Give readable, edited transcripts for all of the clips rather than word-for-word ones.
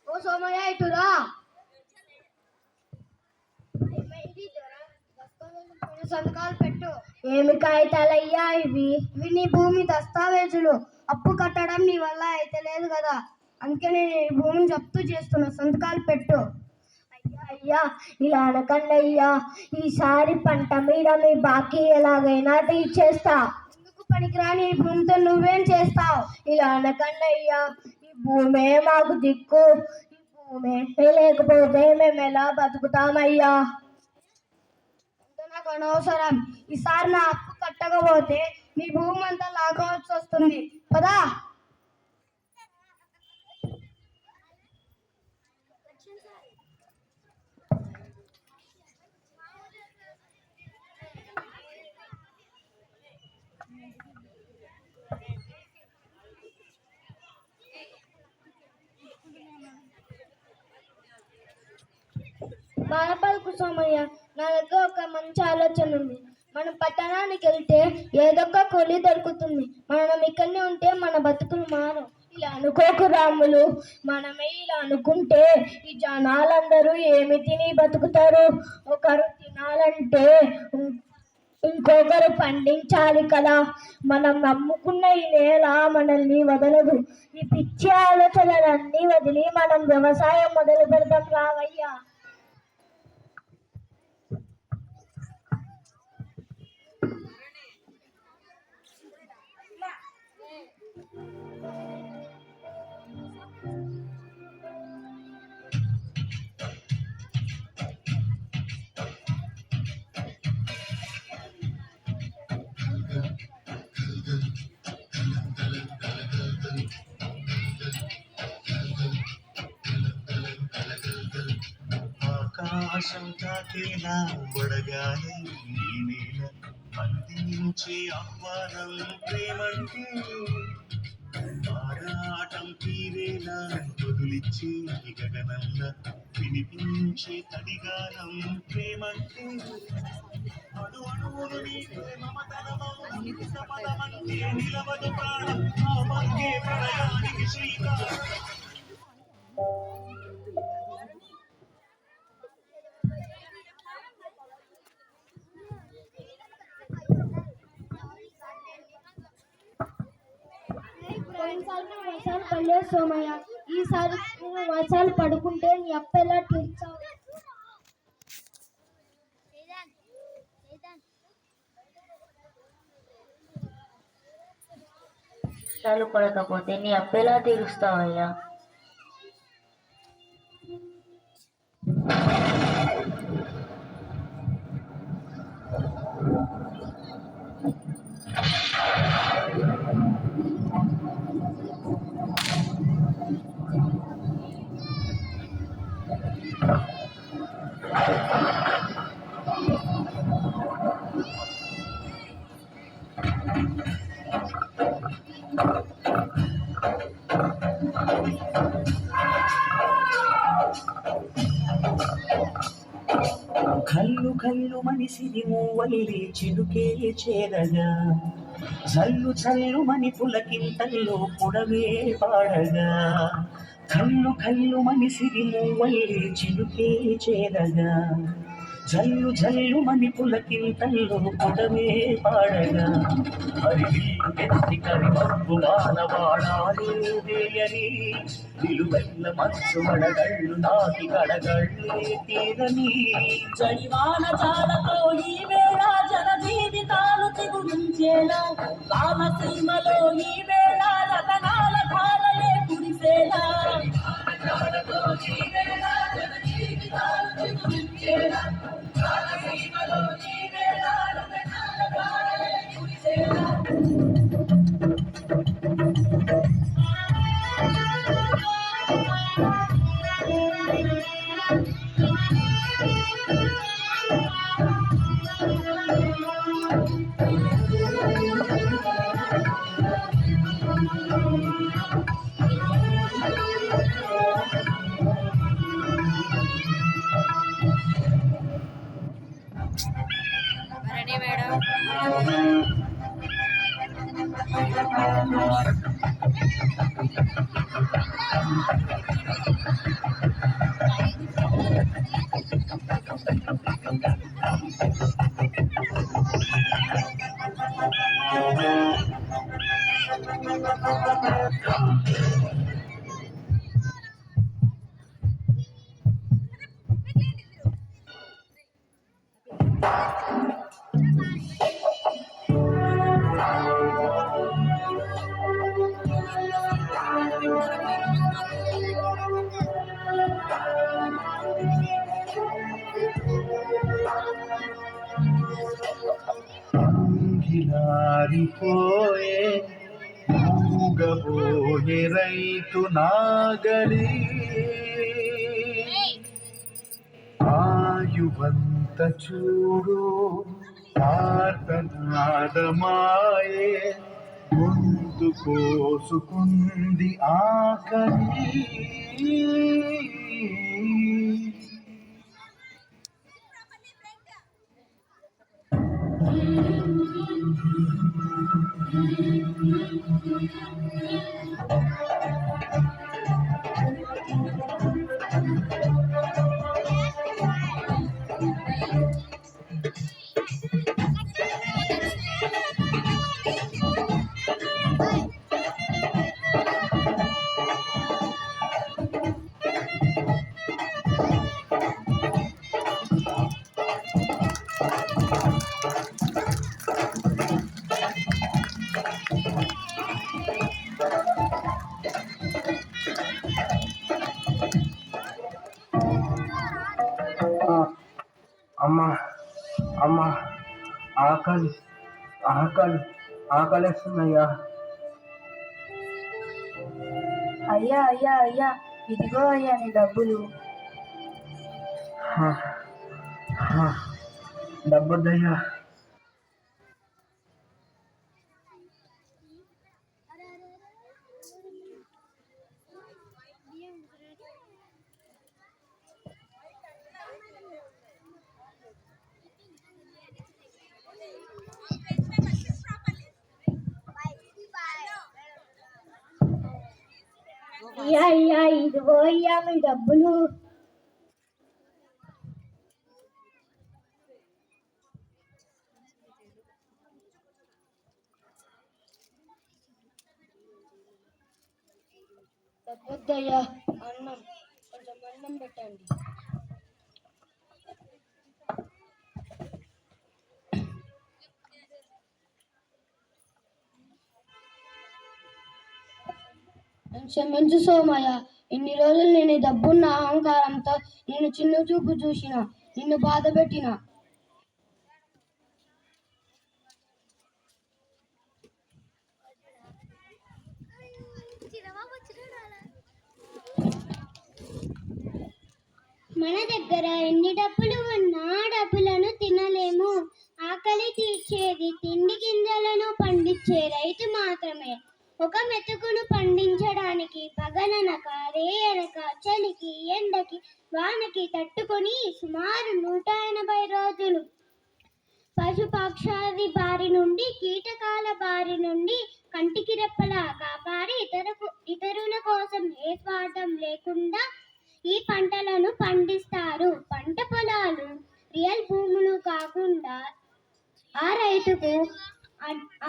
ఓ సోమయ్య ఇటురా. సంతకాలు పెట్టు. ఏమి కాగితాలయ్యా ఇవి? ఇవి నీ భూమి దస్తావేజులు. అప్పు కట్టడం నీ వల్ల అయితే లేదు కదా, అందుకే నేను ఈ భూమిని జప్తు చేస్తున్నా. సంతకాలు పెట్టు. అయ్యా ఇలా అనకండి అయ్యా, ఈసారి పంట మీద మీ బాకీ ఎలాగైనా తీర్చేస్తా. ఎందుకు పనికిరాని ఈ భూమితో నువ్వేం చేస్తావు? ఇలా అనకండి అయ్యా, ఈ భూమే మాకు దిక్కు. ఈ భూమే లేకపోతే మేము ఎలా బతుకుతామయ్యా? నాకు అనవసరం. ఈసారి నా అప్పు కట్టకపోతే మీ భూమి అంతా లాగవలసి వస్తుంది. పదా. బాధపడకు సోమయ్య, నా దగ్గర ఒక మంచి ఆలోచన ఉంది. మనం పట్టణానికి వెళ్తే ఏదో ఒక కూలి దొరుకుతుంది. మనం ఇక్కడనే ఉంటే మన బతుకులు మారు. ఇలా అనుకోకు రాములు, మనమే ఇలా అనుకుంటే ఈ జనాలందరూ ఏమి తిని బతుకుతారు? ఒకరు తినాలంటే ఇంకొకరు పండించాలి కదా. మనం నమ్ముకున్న ఈ నేల మనల్ని వదలదు. ఈ పిచ్చి ఆలోచనలన్నీ వదిలి మనం వ్యవసాయం మొదలు పెడదాం రావయ్యా. ఆకాశం తాకేలా వడగాలి ఈ నేల అందించే ఆహ్వానం ప్రేమంటే ఆరాటం తీరేలా వదిలిచ్చే గగనంలా వినిపించే తడిగానం ప్రేమంటే అడు అణువులు నీవే మమతలమంటే నిలవదు ప్రాణం ఆ మధ్య ప్రళయానికి శ్రీకారం. వర్షాలు పడలేదు సోమయ్య, ఈసారి నువ్వు వర్షాలు పడుకుంటే నీ అప్పు ఎలా తీర్చావు? వర్షాలు పడకపోతే నీ అప్పు ఎలా తీరుస్తావయ్యా? కల్లు కల్లు మనిసిది మూవల్లి చిలుకే చేరగా చల్లు చల్లు మని పులకింతల్లో పుడవే పాడగా కల్లు కల్లు మనిసిది మూవల్లి చిలుకే చేరగా జల్లు జల్లు మని పులకింతల్లో పుడమే పాడగా హరివీకెత్తి కరిమబ్బు వానవాడాలే వేయని నిలువెల్ల మనసు మడగళ్ళు నాటి కడగళ్ళే తీరని జడివాన చాలతో ఈ వేళ జన జీవితాలు తిగురించేలా రామసీమలో ఈ వేళ రతనాల ధారలే కురిసేలా అంగిలారిపోయే మూగబోయే రైతు నాగలి ఆయువంత చూడు ఆర్తనాదమాయే గొంతు కోసుకుంది ఆకలి అమ్మా అమ్మా ఆకలి ఆకలి ఆకలిస్తుందయ్యా. అయ్యా అయ్యా అయ్యా, ఇదిగో అయ్యా నీ డబ్బులు. డబ్బొద్దయ్యా. అయ్యా అయ్యా, ఇదిగో అయ్యా మీ డబ్బులు. వద్దయ్యా, అన్నం కొంచెం అన్నం పెట్టండి. క్షమించు సోమయ్య, ఇన్ని రోజులు నేను ఈ డబ్బున్న అహంకారంతో నిన్ను చిన్న చూపు చూసిన, నిన్ను బాధ పెట్టిన. మన దగ్గర ఎన్ని డబ్బులు ఉన్నా డబ్బులను తినలేము. ఆకలి తీర్చేది తిండి గింజలను పండించే రైతు మాత్రమే. ఒక మెతుకును పండించడానికి పగలనక రేయనక చలికి ఎండకి వానకి తట్టుకొని సుమారు 180 రోజులు పశుపక్షాది బారి నుండి కీటకాల బారి నుండి కంటికి రెప్పలా కాపాడి ఇతరుల కోసం ఏ స్వార్థం లేకుండా ఈ పంటలను పండిస్తారు. పంట పొలాలు రియల్ భూములు కాకుండా ఆ రైతుకు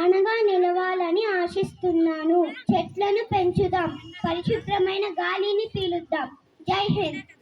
ఆనగా నిలవాలని ఆశిస్తున్నాను. చెట్లను పెంచుదాం, పరిశుభ్రమైన గాలిని పీలుద్దాం. జై హింద్.